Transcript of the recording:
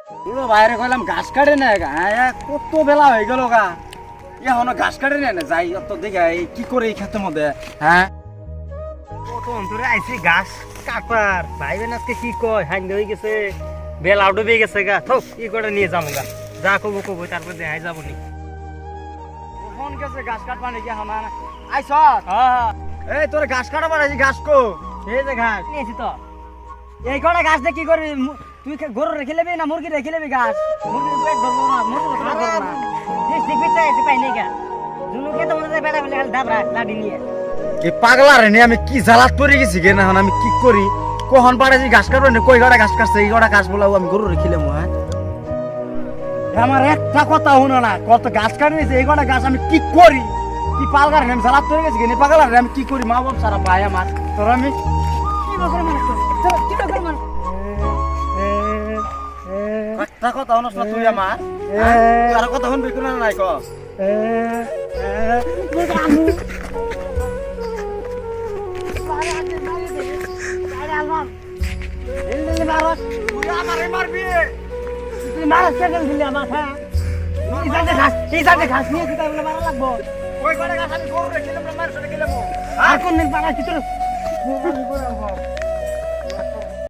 পুরো বাইরে কইলাম ঘাস কাটে না গা, হ্যাঁ কত বেলা হয়ে গেল গা, এখনো ঘাস কাটে না যাই অত দেখে কি করে এই ক্ষেতের মধ্যে, হ্যাঁ কত অন্তরে আইছি ঘাস কাটার ভাইবেন আজকে কি কয় হাইন হয়ে গেছে বেলা ডুবে গেছে গা থোক ই করে নিয়ে যাবো গা যা কবো কবো তারপর দেখাই যাবো নি ফোন গেছে ঘাস কাটবা নাকি এখন আইস হ্যাঁ এই তোর ঘাস কাটাবার আছি ঘাস কো এই যে ঘাস নিয়েছি তো এই কটা ঘাস দিয়ে কি করবি তুই গরু রেখে নেবি না মুরগি রেখে নেবি ঘাস মুরগির পেট ভরবো না মুরগি ধরবো না ঠিক বিচ্ছা আছে পাই নেই গা জুনুকে তো মনে হয় বেড়া বেলা খালি দাবরা লাডি নিয়ে এই পাগলা রে আমি কি জ্বালাত পড়ে গেছি গে না আমি কি করি কখন পাড়াছি ঘাস কাটবো না কই গড়া ঘাস কাটছে এই গড়া ঘাস বলাও আমি গরু রেখিলাম, হ্যাঁ আমার একটা কথা শুনো না কত ঘাস কাটে নিয়েছে এই গড়া ঘাস আমি কি করি কি পাগলা রে আমি জ্বালাত পড়ে গেছি গে পাগলা রে আমি কি করি মা বাপ সারা ভাই আমার তোর আমি কি বকরে মানে কি বকরে মানে একটা কথা শুনছ না তুই আমার তুই আর কথা শুনবি কোন নাই ক তুই আমারে মারবি তুই মারাস কে দিলি আমার হ্যাঁ এই জাতে ঘাস নিয়ে তুই বলে মারা লাগবো ওই গড়া ঘাস আমি গরু রেখিলাম না মার সাথে গেলাম আর কোন দিন পাড়া চিত্র